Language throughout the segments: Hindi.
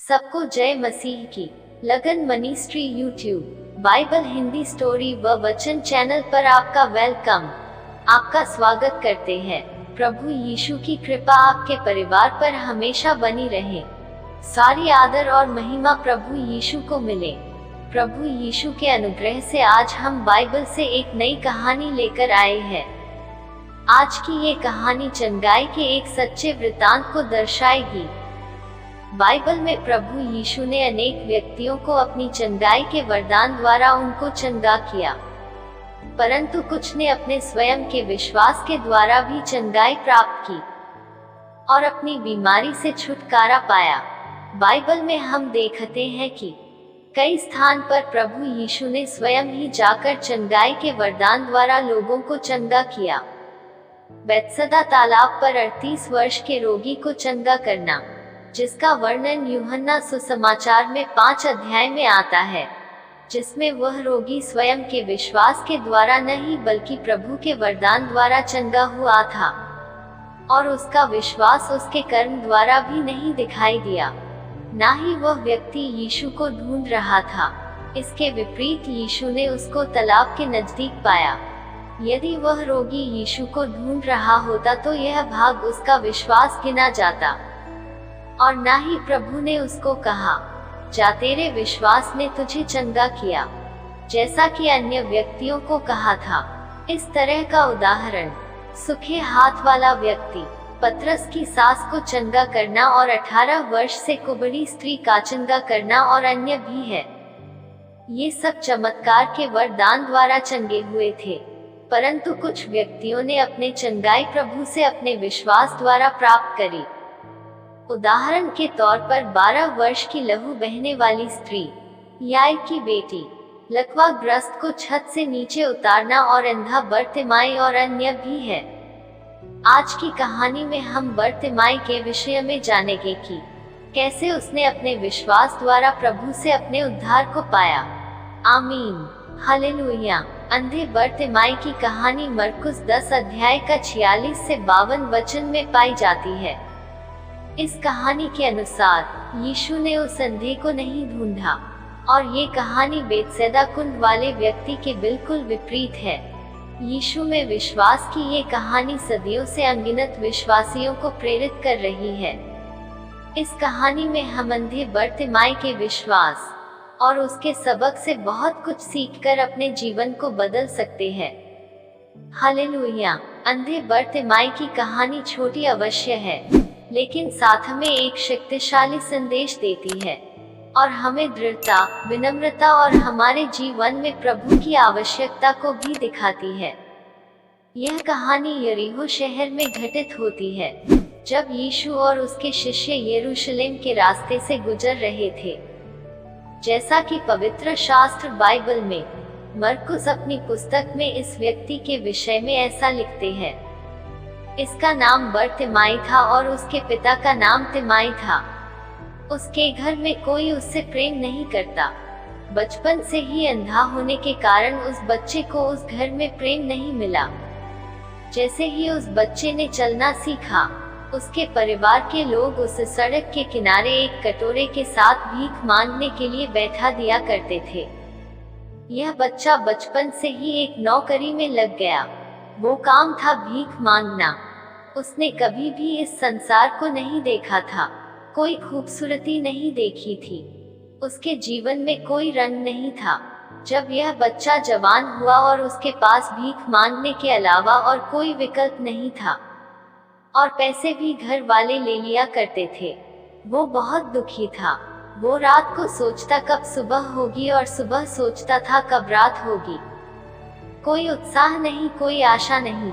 सबको जय मसीह की। लगन ministry YouTube, Bible Hindi story व वचन चैनल पर आपका वेलकम, आपका स्वागत करते हैं। प्रभु यीशु की कृपा आपके परिवार पर हमेशा बनी रहे। सारी आदर और महिमा प्रभु यीशु को मिले। प्रभु यीशु के अनुग्रह से आज हम बाइबल से एक नई कहानी लेकर आए हैं। आज की ये कहानी चंगाई के एक सच्चे वृतांत को दर्शाएगी। बाइबल में प्रभु यीशु ने अनेक व्यक्तियों को अपनी चंगाई के वरदान द्वारा उनको चंगा किया, परंतु कुछ ने अपने स्वयं के विश्वास के द्वारा भी चंगाई प्राप्त की और अपनी बीमारी से छुटकारा पाया। बाइबल में हम देखते हैं कि कई स्थान पर प्रभु यीशु ने स्वयं ही जाकर चंगाई के वरदान द्वारा लोगों को चंगा किया। बैतसदा तालाब पर 38 वर्ष के रोगी को चंगा करना, जिसका वर्णन यूहन्ना सुसमाचार में 5 अध्याय में आता है, जिसमें वह रोगी स्वयं के विश्वास के द्वारा नहीं बल्कि प्रभु के वरदान द्वारा चंगा हुआ था, और उसका विश्वास उसके कर्म द्वारा भी नहीं दिखाई दिया। ना ही वह व्यक्ति यीशु को ढूंढ रहा था। इसके विपरीत यीशु ने उसको तालाब के नजदीक पाया। यदि वह रोगी यीशु को ढूंढ रहा होता तो यह भाग उसका विश्वास गिना जाता, और ना ही प्रभु ने उसको कहा, जा तेरे विश्वास ने तुझे चंगा किया, जैसा कि अन्य व्यक्तियों को कहा था। इस तरह का उदाहरण सूखे हाथ वाला व्यक्ति, पतरस की सास को चंगा करना और 18 वर्ष से कुबड़ी स्त्री का चंगा करना और अन्य भी है। ये सब चमत्कार के वरदान द्वारा चंगे हुए थे, परंतु कुछ व्यक्तियों ने अपने चंगाई प्रभु से अपने विश्वास द्वारा प्राप्त करी। उदाहरण के तौर पर 12 वर्ष की लहू बहने वाली स्त्री, याई की बेटी, लकवाग्रस्त को छत से नीचे उतारना और अंधा बर्तिमाई और अन्य भी है। आज की कहानी में हम बर्तिमाई के विषय में जानेंगे कि कैसे उसने अपने विश्वास द्वारा प्रभु से अपने उद्धार को पाया। आमीन, हालेलुया। अंधे बर्तिमाई की कहानी मरकुस 10 अध्याय का 46 से 52 वचन में पाई जाती है। इस कहानी के अनुसार यीशु ने उस अंधे को नहीं ढूंढा, और ये कहानी बैतसैदा कुंड वाले व्यक्ति के बिल्कुल विपरीत है। यीशु में विश्वास की ये कहानी सदियों से अनगिनत विश्वासियों को प्रेरित कर रही है। इस कहानी में हम अंधे बर्तिमाई के विश्वास और उसके सबक से बहुत कुछ सीखकर अपने जीवन को बदल सकते हैं। हालेलुया। अंधे बर्तिमाई की कहानी छोटी अवश्य है, लेकिन साथ में एक शक्तिशाली संदेश देती है और हमें दृढ़ता, विनम्रता और हमारे जीवन में प्रभु की आवश्यकता को भी दिखाती है। यह कहानी यरीहो शहर में घटित होती है, जब यीशु और उसके शिष्य यरूशलेम के रास्ते से गुजर रहे थे। जैसा कि पवित्र शास्त्र बाइबल में मरकुस अपनी पुस्तक में इस व्यक्ति के विषय में ऐसा लिखते हैं, इसका नाम बर्तिमाई था और उसके पिता का नाम तिमाई था। उसके घर में कोई उससे प्रेम नहीं करता। बचपन से ही अंधा होने के कारण उस बच्चे को उस घर में प्रेम नहीं मिला। जैसे ही उस बच्चे ने चलना सीखा, उसके परिवार के लोग उसे सड़क के किनारे एक कटोरे के साथ भीख मांगने के लिए बैठा दिया करते थे। यह बच्चा बचपन से ही एक नौकरी में लग गया। वो काम था भीख मांगना। उसने कभी भी इस संसार को नहीं देखा था, कोई खूबसूरती नहीं देखी थी, उसके जीवन में कोई रंग नहीं था। जब यह बच्चा जवान हुआ और उसके पास भीख मांगने के अलावा और कोई विकल्प नहीं था, और पैसे भी घर वाले ले लिया करते थे, वो बहुत दुखी था। वो रात को सोचता कब सुबह होगी और सुबह सोचता था कब रात होगी। कोई उत्साह नहीं, कोई आशा नहीं।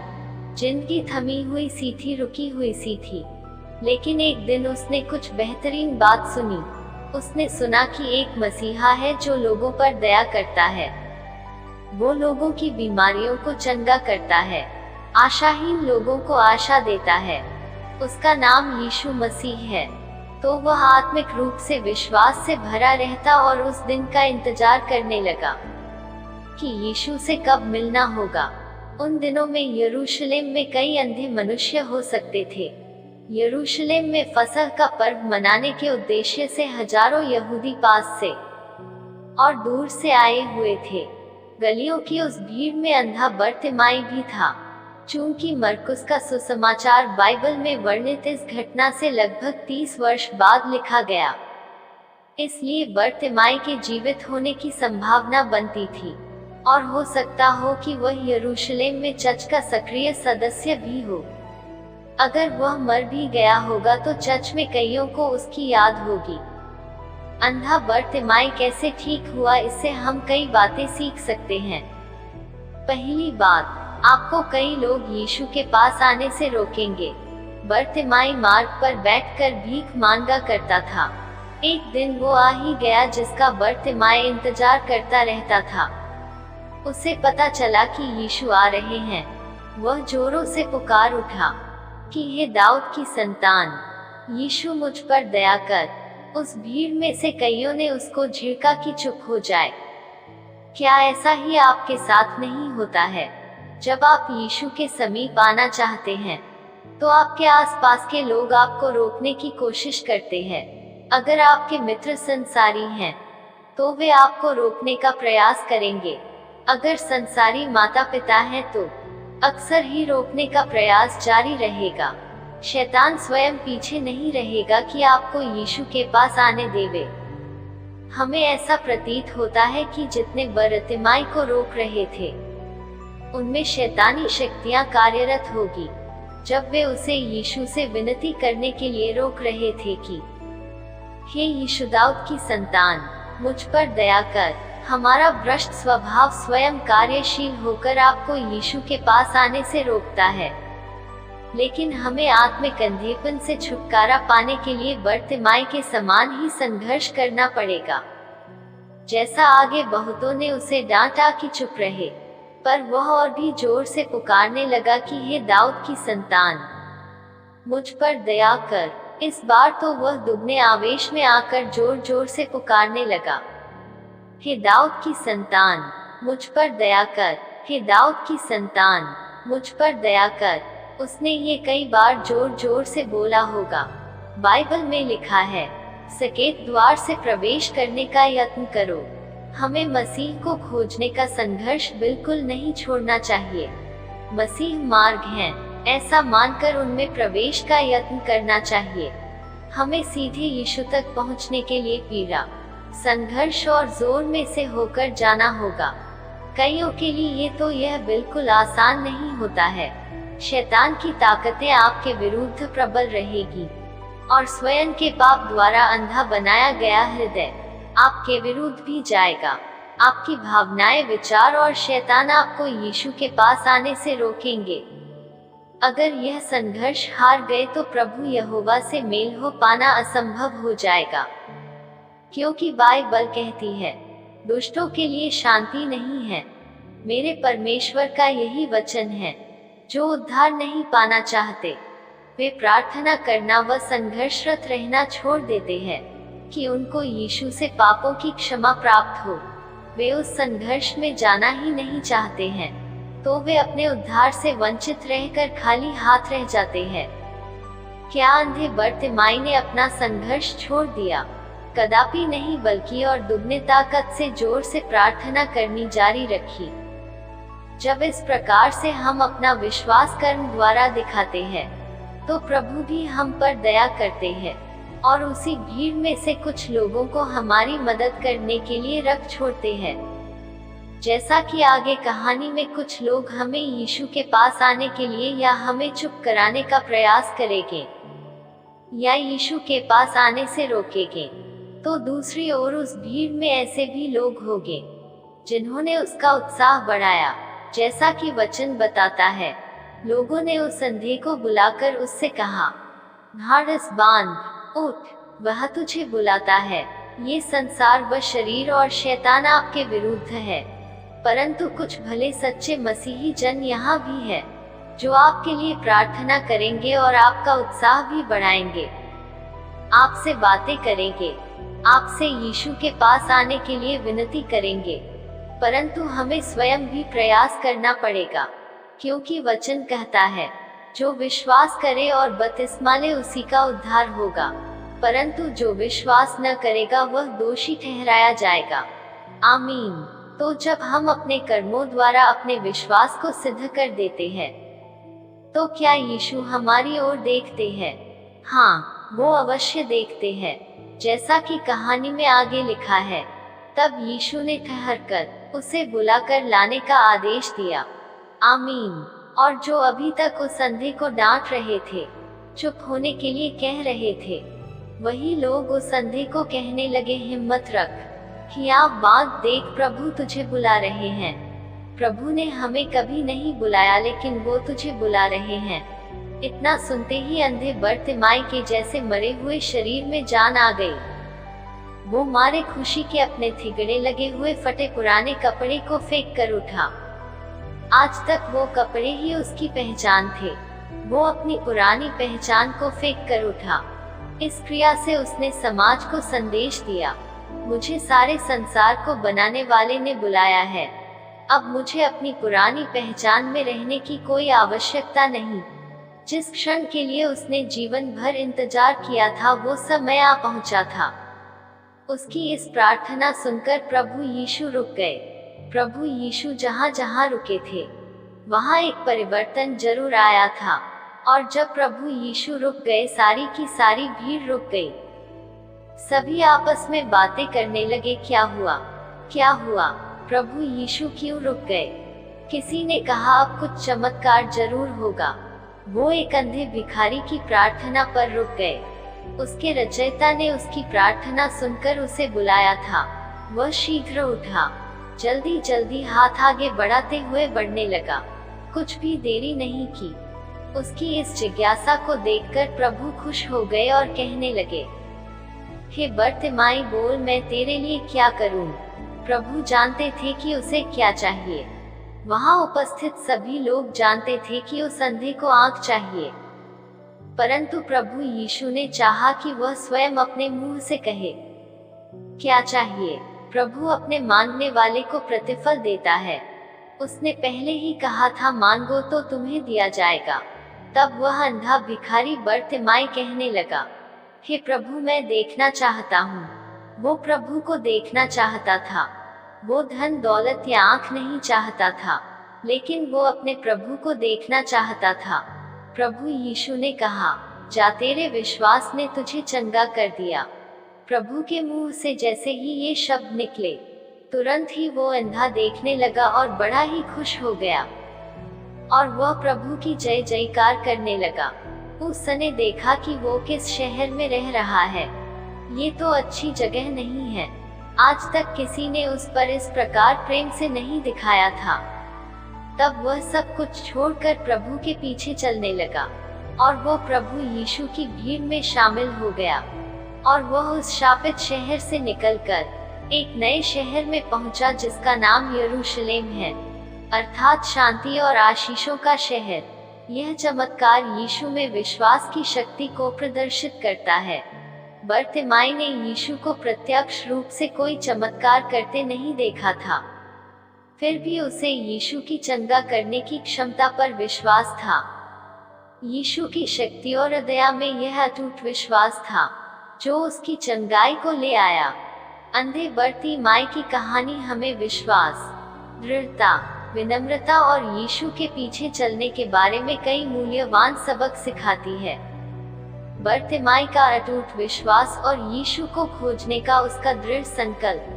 जिंदगी थमी हुई सी थी, रुकी हुई सी थी। लेकिन एक दिन उसने कुछ बेहतरीन बात सुनी। उसने सुना कि एक मसीहा है जो लोगों पर दया करता है। वो लोगों की बीमारियों को चंगा करता है, आशाहीन लोगों को आशा देता है। उसका नाम यीशु मसीह है। तो वह आत्मिक रूप से विश्वास से भरा रहता और उस दिन का इंतजार करने लगा कि यीशु से कब मिलना होगा। उन दिनों में यरूशलेम में कई अंधे मनुष्य हो सकते थे। यरूशलेम में फसह का पर्व मनाने के उद्देश्य से हजारों यहूदी पास से और दूर से आए हुए थे। गलियों की उस भीड़ में अंधा बर्तिमाई भी था। चूंकि मरकुस का सुसमाचार बाइबल में वर्णित इस घटना से लगभग 30 वर्ष बाद लिखा गया, इसलिए बर्तिमाई के जीवित होने की संभावना बनती थी और हो सकता हो कि वह यरूशलेम में चर्च का सक्रिय सदस्य भी हो। अगर वह मर भी गया होगा तो चर्च में कईयों को उसकी याद होगी। अंधा बर्तिमाई कैसे ठीक हुआ, इससे हम कई बातें सीख सकते हैं। पहली बात, आपको कई लोग यीशु के पास आने से रोकेंगे। बर्तिमाई मार्ग पर बैठकर भीख मांगा करता था। एक दिन वो आ ही गया जिसका बर्तिमाई इंतजार करता रहता था। उसे पता चला कि यीशु आ रहे हैं। वह जोरों से पुकार उठा कि हे दाऊद की संतान, यीशु मुझ पर दया कर। उस भीड़ में से कईयों ने उसको झिड़का कि चुप हो जाए। क्या ऐसा ही आपके साथ नहीं होता है? जब आप यीशु के समीप आना चाहते हैं तो आपके आसपास के लोग आपको रोकने की कोशिश करते हैं। अगर आपके मित्र संसारी हैं तो वे आपको रोकने का प्रयास करेंगे। अगर संसारी माता पिता हैं तो अक्सर ही रोकने का प्रयास जारी रहेगा। शैतान स्वयं पीछे नहीं रहेगा कि आपको यीशु के पास आने देवे। हमें ऐसा प्रतीत होता है कि जितने बर्तिमाई को रोक रहे थे उनमें शैतानी शक्तियां कार्यरत होगी जब वे उसे यीशु से विनती करने के लिए रोक रहे थे कि हे यीशु दाऊद की संतान, मुझ पर दया कर। हमारा भ्रष्ट स्वभाव स्वयं कार्यशील होकर आपको यीशु के पास आने से रोकता है, लेकिन हमें आत्मिक अंधेपन से छुटकारा पाने के लिए बर्तिमाई के समान ही संघर्ष करना पड़ेगा। जैसा आगे बहुतों ने उसे डांटा कि चुप रहे, पर वह और भी जोर से पुकारने लगा कि हे दाऊद की संतान, मुझ पर दया कर। इस बार तो वह दुगने आवेश में आकर जोर जोर से पुकारने लगा, हे दाऊद की संतान, मुझ पर दया कर। हे दाऊद की संतान, मुझ पर दया कर। उसने ये कई बार जोर जोर से बोला होगा। बाइबल में लिखा है, सकेत द्वार से प्रवेश करने का यत्न करो। हमें मसीह को खोजने का संघर्ष बिल्कुल नहीं छोड़ना चाहिए। मसीह मार्ग हैं, ऐसा मानकर उनमें प्रवेश का यत्न करना चाहिए। हमें सीधे यीशु तक पहुंचने के लिए पीड़ा, संघर्ष और जोर में से होकर जाना होगा। कईयों के लिए यह बिल्कुल आसान नहीं होता है। शैतान की ताकतें आपके विरुद्ध प्रबल रहेगी और स्वयं के पाप द्वारा अंधा बनाया गया हृदय आपके विरुद्ध भी जाएगा। आपकी भावनाएं, विचार और शैतान आपको यीशु के पास आने से रोकेंगे। अगर यह संघर्ष हार गए तो प्रभु यहोवा से मेल हो पाना असंभव हो जाएगा, क्योंकि बाइबल कहती है, दुष्टों के लिए शांति नहीं है। मेरे परमेश्वर का यही वचन है। जो उद्धार नहीं पाना चाहते वे प्रार्थना करना व संघर्षरत रहना छोड़ देते हैं कि उनको यीशु से पापों की क्षमा प्राप्त हो। वे उस संघर्ष में जाना ही नहीं चाहते हैं, तो वे अपने उद्धार से वंचित रहकर खाली हाथ रह जाते हैं। क्या अंधे बर्तिमाई ने अपना संघर्ष छोड़ दिया? कदापि नहीं, बल्कि और दुगने ताकत से जोर से प्रार्थना करनी जारी रखी। जब इस प्रकार से हम अपना विश्वास कर्म द्वारा दिखाते हैं तो प्रभु भी हम पर दया करते हैं और उसी भीड़ में से कुछ लोगों को हमारी मदद करने के लिए रख छोड़ते हैं। जैसा कि आगे कहानी में कुछ लोग हमें यीशु के पास आने के लिए या हमें चुप कराने का प्रयास करेंगे या यीशु के पास आने से रोकेंगे, तो दूसरी ओर उस भीड़ में ऐसे भी लोग होंगे जिन्होंने उसका उत्साह बढ़ाया। जैसा कि वचन बताता है, लोगों ने उस अंधे को बुलाकर उससे कहा, ढाढ़स बांध, उठ, वह तुझे बुलाता है। ये संसार व शरीर और शैतान आपके विरुद्ध है, परंतु कुछ भले सच्चे मसीही जन यहाँ भी है जो आपके लिए प्रार्थना करेंगे और आपका उत्साह भी बढ़ाएंगे, आपसे बातें करेंगे, आपसे यीशु के पास आने के लिए विनती करेंगे। परंतु हमें स्वयं भी प्रयास करना पड़ेगा, क्योंकि वचन कहता है, जो विश्वास करे और बपतिस्मा ले उसी का उद्धार होगा, परंतु जो विश्वास न करेगा वह दोषी ठहराया जाएगा। आमीन। तो जब हम अपने कर्मों द्वारा अपने विश्वास को सिद्ध कर देते हैं, तो क्या यीशु हमारी ओर देखते हैं? हाँ, वो अवश्य देखते हैं। जैसा कि कहानी में आगे लिखा है, तब यीशु ने ठहरकर उसे बुलाकर लाने का आदेश दिया। आमीन। और जो अभी तक उस अंधे को डांट रहे थे, चुप होने के लिए कह रहे थे, वही लोग उस अंधे को कहने लगे, हिम्मत रख, हियाव बात देख, प्रभु तुझे बुला रहे हैं। प्रभु ने हमें कभी नहीं बुलाया, लेकिन वो तुझे बुला रहे हैं। इतना सुनते ही अंधे बर्तिमाई के जैसे मरे हुए शरीर में जान आ गई। वो मारे खुशी के अपने थिगड़े लगे हुए फटे पुराने कपड़े को फेंक कर उठा। आज तक वो कपड़े ही उसकी पहचान थे। वो अपनी पुरानी पहचान को फेंक कर उठा। इस क्रिया से उसने समाज को संदेश दिया, मुझे सारे संसार को बनाने वाले ने बुलाया है। अब मुझे अपनी पुरानी पहचान में रहने की कोई आवश्यकता नहीं। जिस क्षण के लिए उसने जीवन भर इंतजार किया था, वो समय आ पहुंचा था। उसकी इस प्रार्थना सुनकर प्रभु यीशु रुक गए। प्रभु यीशु जहाँ जहाँ रुके थे, वहाँ एक परिवर्तन जरूर आया था। और जब प्रभु यीशु रुक गए, सारी की सारी भीड़ रुक गई। सभी आपस में बातें करने लगे, क्या हुआ, क्या हुआ, प्रभु यीशु क्यों रुक गए? किसी ने कहा, अब कुछ चमत्कार जरूर होगा। वो एक अंधे भिखारी की प्रार्थना पर रुक गए। उसके रचयिता ने उसकी प्रार्थना सुनकर उसे बुलाया था। वह शीघ्र उठा, जल्दी जल्दी हाथ आगे बढ़ाते हुए बढ़ने लगा। कुछ भी देरी नहीं की। उसकी इस जिज्ञासा को देखकर प्रभु खुश हो गए और कहने लगे, हे बर्तिमाई बोल, मैं तेरे लिए क्या करूं? प्रभु जानते थे कि उसे क्या चाहिए। वहां उपस्थित सभी लोग जानते थे कि उस अंधे को आंख चाहिए, परंतु प्रभु यीशु ने चाहा कि वह स्वयं अपने मुंह से कहे, क्या चाहिए। प्रभु अपने मांगने वाले को प्रतिफल देता है। उसने पहले ही कहा था, मांगो तो तुम्हें दिया जाएगा। तब वह अंधा भिखारी बर्तिमाई कहने लगा, हे प्रभु, मैं देखना चाहता हूँ। वो प्रभु को देखना चाहता था। वो धन दौलत या आंख नहीं चाहता था, लेकिन वो अपने प्रभु को देखना चाहता था। प्रभु यीशु ने कहा, जा, तेरे विश्वास ने तुझे चंगा कर दिया। प्रभु के मुंह से जैसे ही ये शब्द निकले, तुरंत ही वो अंधा देखने लगा और बड़ा ही खुश हो गया। और वह प्रभु की जय जयकार करने लगा। उसने देखा कि वो किस शहर में रह रहा है। ये तो अच्छी जगह नहीं है। आज तक किसी ने उस पर इस प्रकार प्रेम से नहीं दिखाया था। तब वह सब कुछ छोड़कर प्रभु के पीछे चलने लगा और वो प्रभु यीशु की भीड़ में शामिल हो गया। और वह उस शापित शहर से निकलकर एक नए शहर में पहुंचा, जिसका नाम यरूशलेम है, अर्थात शांति और आशीषों का शहर। यह चमत्कार यीशु में विश्वास की शक्ति को प्रदर्शित करता है। बर्तिमाई ने यीशु को प्रत्यक्ष रूप से कोई चमत्कार करते नहीं देखा था, फिर भी उसे यीशु की चंगा करने की क्षमता पर विश्वास था। यीशु की शक्ति और दया में यह अटूट विश्वास था जो उसकी चंगाई को ले आया। अंधे बर्तिमाई की कहानी हमें विश्वास, दृढ़ता, विनम्रता और यीशु के पीछे चलने के बारे में कई मूल्यवान सबक सिखाती है। बर्तिमाई का अटूट विश्वास और यीशु को खोजने का उसका दृढ़ संकल्प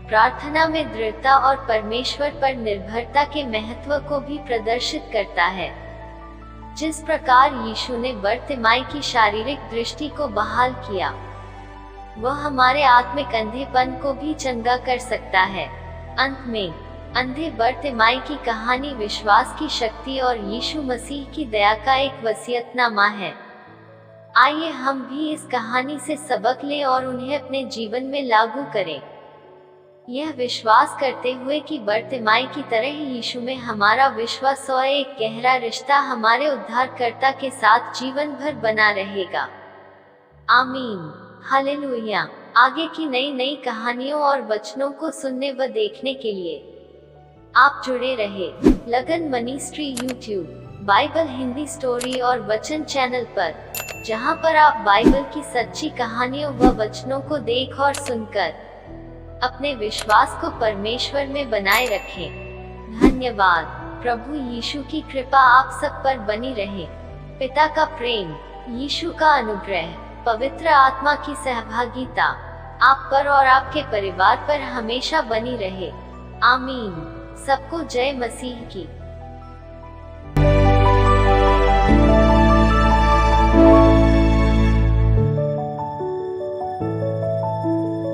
प्रार्थना में दृढ़ता और परमेश्वर पर निर्भरता के महत्व को भी प्रदर्शित करता है। जिस प्रकार यीशु ने बर्तिमाई की शारीरिक दृष्टि को बहाल किया, वह हमारे आत्मिक अंधेपन को भी चंगा कर सकता है। अंत में अंधे बर्तिमाई की कहानी विश्वास की शक्ति और यीशु मसीह की दया का एक वसीयतनामा है। आइए हम भी इस कहानी से सबक लें और उन्हें अपने जीवन में लागू करें, यह विश्वास करते हुए कि बर्तिमाई की तरह ही यीशु में हमारा विश्वास और एक गहरा रिश्ता हमारे उद्धारकर्ता के साथ जीवन भर बना रहेगा। आमीन। हालेलुया। आगे की नई नई कहानियों और वचनों को सुनने व देखने के लिए आप जुड़े रहे लगन ministry YouTube. Bible Hindi story और वचन चैनल पर, जहां पर आप बाइबल की सच्ची कहानियों व वचनों को देख और सुनकर अपने विश्वास को परमेश्वर में बनाए रखें। धन्यवाद। प्रभु यीशु की कृपा आप सब पर बनी रहे। पिता का प्रेम, यीशु का अनुग्रह, पवित्र आत्मा की सहभागिता आप पर और आपके परिवार पर हमेशा बनी रहे। आमीन। सबको जय मसीह की।